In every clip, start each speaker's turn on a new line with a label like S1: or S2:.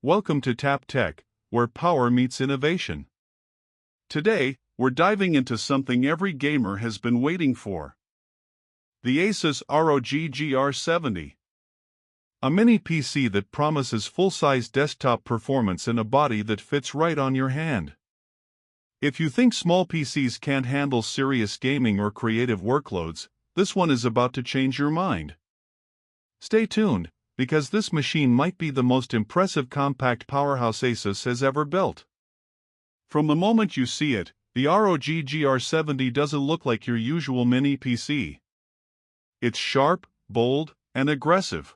S1: Welcome to Tap Tech, where power meets innovation. Today, we're diving into something every gamer has been waiting for. The ASUS ROG GR70. A mini PC that promises full-size desktop performance in a body that fits right on your hand. If you think small PCs can't handle serious gaming or creative workloads, this one is about to change your mind. Stay tuned, because this machine might be the most impressive compact powerhouse ASUS has ever built. From the moment you see it, the ROG GR70 doesn't look like your usual mini PC. It's sharp, bold, and aggressive.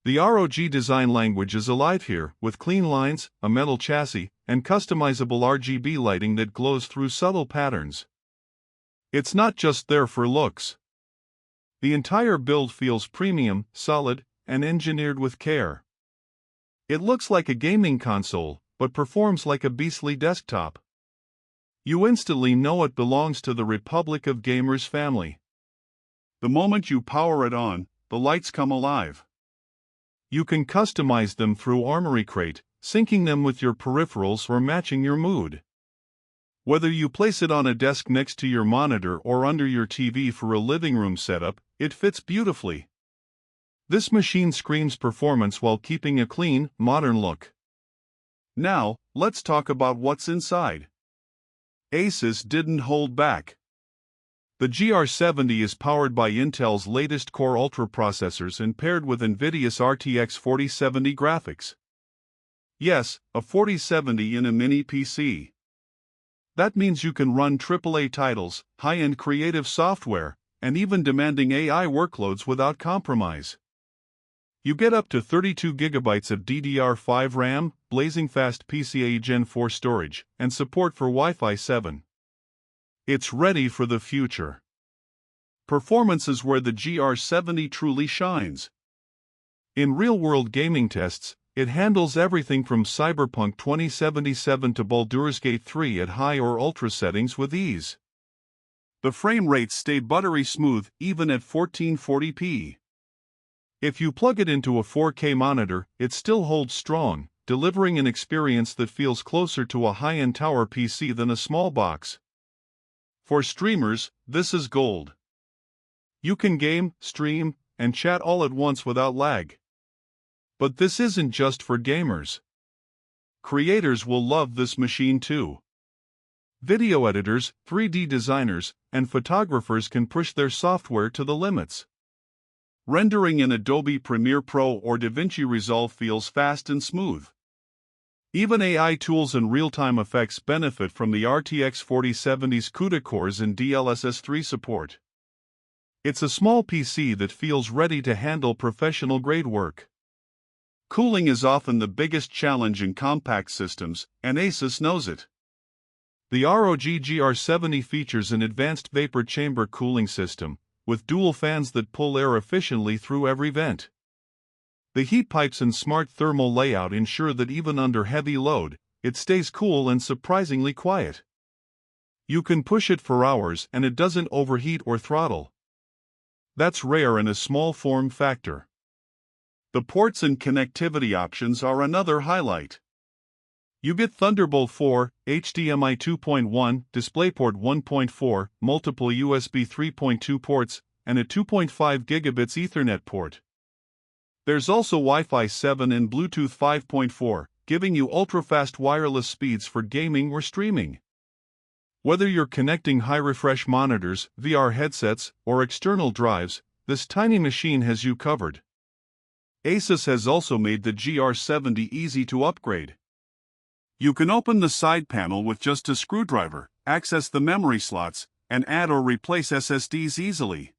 S1: The ROG design language is alive here, with clean lines, a metal chassis, and customizable RGB lighting that glows through subtle patterns. It's not just there for looks. The entire build feels premium, solid, and engineered with care. It looks like a gaming console, but performs like a beastly desktop. You instantly know it belongs to the Republic of Gamers family. The moment you power it on, the lights come alive. You can customize them through Armory Crate, syncing them with your peripherals or matching your mood. Whether you place it on a desk next to your monitor or under your TV for a living room setup, it fits beautifully. This machine screams performance while keeping a clean, modern look. Now, let's talk about what's inside. ASUS didn't hold back. The GR70 is powered by Intel's latest Core Ultra processors and paired with NVIDIA's RTX 4070 graphics. Yes, a 4070 in a mini PC. That means you can run AAA titles, high-end creative software, and even demanding AI workloads without compromise. You get up to 32 GB of DDR5 RAM, blazing fast PCIe Gen 4 storage, and support for Wi-Fi 7. It's ready for the future. Performance is where the GR70 truly shines. In real-world gaming tests, it handles everything from Cyberpunk 2077 to Baldur's Gate 3 at high or ultra settings with ease. The frame rates stay buttery smooth even at 1440p. If you plug it into a 4K monitor, it still holds strong, delivering an experience that feels closer to a high-end tower PC than a small box. For streamers, this is gold. You can game, stream, and chat all at once without lag. But this isn't just for gamers. Creators will love this machine too. Video editors, 3D designers, and photographers can push their software to the limits. Rendering in Adobe Premiere Pro or DaVinci Resolve feels fast and smooth. Even AI tools and real-time effects benefit from the RTX 4070's CUDA cores and DLSS 3 support. It's a small PC that feels ready to handle professional-grade work. Cooling is often the biggest challenge in compact systems, and ASUS knows it. The ROG GR70 features an advanced vapor chamber cooling system, with dual fans that pull air efficiently through every vent. The heat pipes and smart thermal layout ensure that even under heavy load, it stays cool and surprisingly quiet. You can push it for hours and it doesn't overheat or throttle. That's rare in a small form factor. The ports and connectivity options are another highlight. You get Thunderbolt 4, HDMI 2.1, DisplayPort 1.4, multiple USB 3.2 ports, and a 2.5 gigabits Ethernet port. There's also Wi-Fi 7 and Bluetooth 5.4, giving you ultra-fast wireless speeds for gaming or streaming. Whether you're connecting high-refresh monitors, VR headsets, or external drives, this tiny machine has you covered. ASUS has also made the GR70 easy to upgrade. You can open the side panel with just a screwdriver, access the memory slots, and add or replace SSDs easily.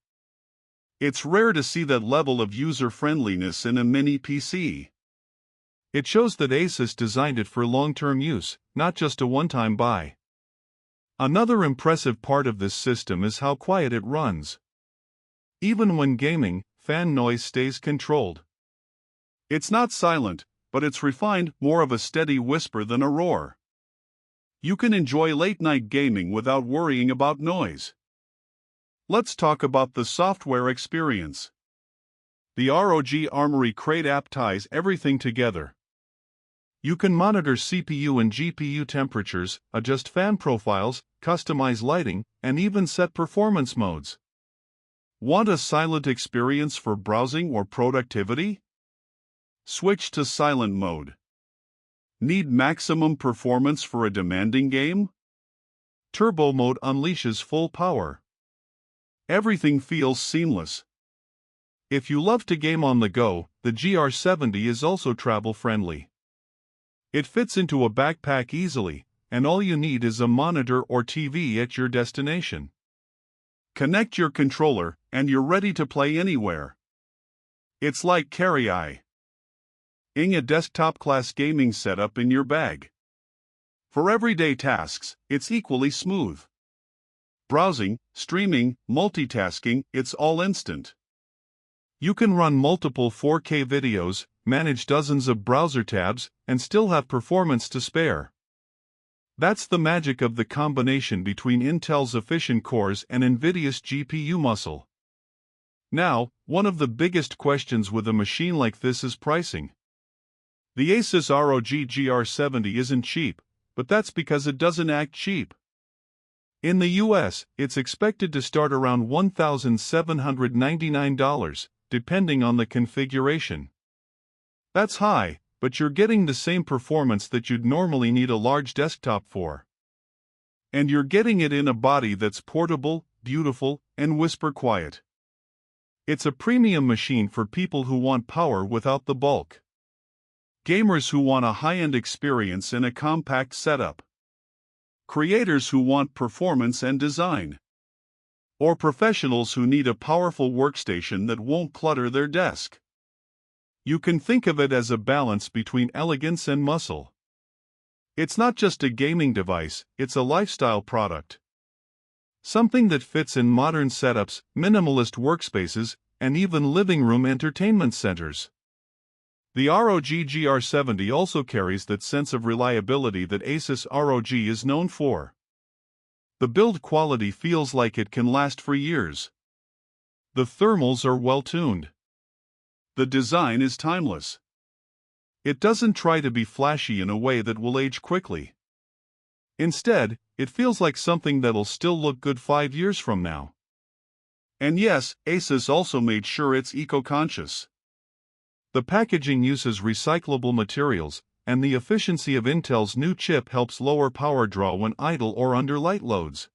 S1: It's rare to see that level of user-friendliness in a mini PC. It shows that ASUS designed it for long-term use, not just a one-time buy. Another impressive part of this system is how quiet it runs. Even when gaming, fan noise stays controlled. It's not silent, but it's refined, more of a steady whisper than a roar. You can enjoy late-night gaming without worrying about noise. Let's talk about the software experience. The ROG Armory Crate app ties everything together. You can monitor CPU and GPU temperatures, adjust fan profiles, customize lighting, and even set performance modes. Want a silent experience for browsing or productivity? Switch to silent mode. Need maximum performance for a demanding game? Turbo mode unleashes full power. Everything feels seamless. If you love to game on the go, the GR70 is also travel-friendly. It fits into a backpack easily, and all you need is a monitor or TV at your destination. Connect your controller, and you're ready to play anywhere. It's like carry-ing a desktop-class gaming setup in your bag. For everyday tasks, it's equally smooth. Browsing, streaming, multitasking, it's all instant. You can run multiple 4K videos, manage dozens of browser tabs, and still have performance to spare. That's the magic of the combination between Intel's efficient cores and NVIDIA's GPU muscle. Now, one of the biggest questions with a machine like this is pricing. The ASUS ROG GR70 isn't cheap, but that's because it doesn't act cheap. In the US, it's expected to start around $1,799, depending on the configuration. That's high, but you're getting the same performance that you'd normally need a large desktop for. And you're getting it in a body that's portable, beautiful, and whisper quiet. It's a premium machine for people who want power without the bulk. Gamers who want a high-end experience in a compact setup. Creators who want performance and design. Or professionals who need a powerful workstation that won't clutter their desk. You can think of it as a balance between elegance and muscle. It's not just a gaming device, it's a lifestyle product. Something that fits in modern setups, minimalist workspaces, and even living room entertainment centers. The ROG GR70 also carries that sense of reliability that ASUS ROG is known for. The build quality feels like it can last for years. The thermals are well-tuned. The design is timeless. It doesn't try to be flashy in a way that will age quickly. Instead, it feels like something that'll still look good 5 years from now. And yes, ASUS also made sure it's eco-conscious. The packaging uses recyclable materials, and the efficiency of Intel's new chip helps lower power draw when idle or under light loads.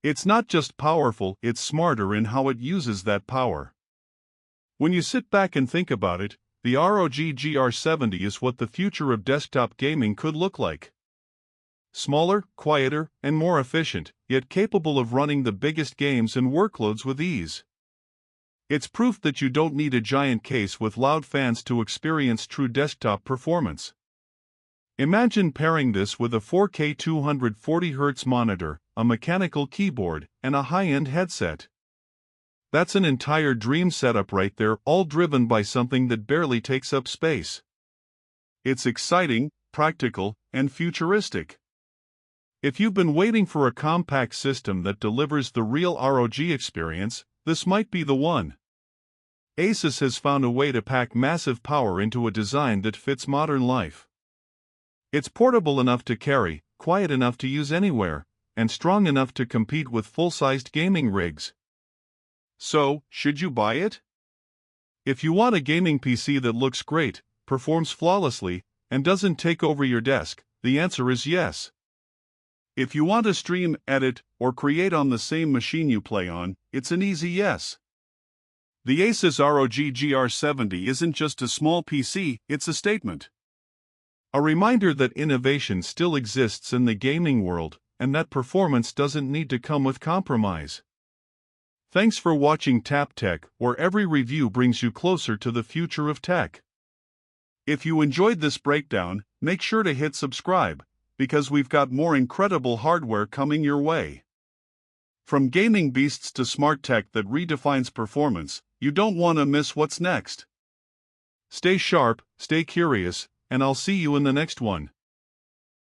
S1: It's not just powerful, it's smarter in how it uses that power. When you sit back and think about it, the ROG GR70 is what the future of desktop gaming could look like. Smaller, quieter, and more efficient, yet capable of running the biggest games and workloads with ease. It's proof that you don't need a giant case with loud fans to experience true desktop performance. Imagine pairing this with a 4K 240Hz monitor, a mechanical keyboard, and a high-end headset. That's an entire dream setup right there, all driven by something that barely takes up space. It's exciting, practical, and futuristic. If you've been waiting for a compact system that delivers the real ROG experience, this might be the one. ASUS has found a way to pack massive power into a design that fits modern life. It's portable enough to carry, quiet enough to use anywhere, and strong enough to compete with full-sized gaming rigs. So, should you buy it? If you want a gaming PC that looks great, performs flawlessly, and doesn't take over your desk, the answer is yes. If you want to stream, edit, or create on the same machine you play on, it's an easy yes. The ASUS ROG GR70 isn't just a small PC, it's a statement. A reminder that innovation still exists in the gaming world, and that performance doesn't need to come with compromise. Thanks for watching Tap Tech, where every review brings you closer to the future of tech. If you enjoyed this breakdown, make sure to hit subscribe, because we've got more incredible hardware coming your way. From gaming beasts to smart tech that redefines performance, you don't want to miss what's next. Stay sharp, stay curious, and I'll see you in the next one.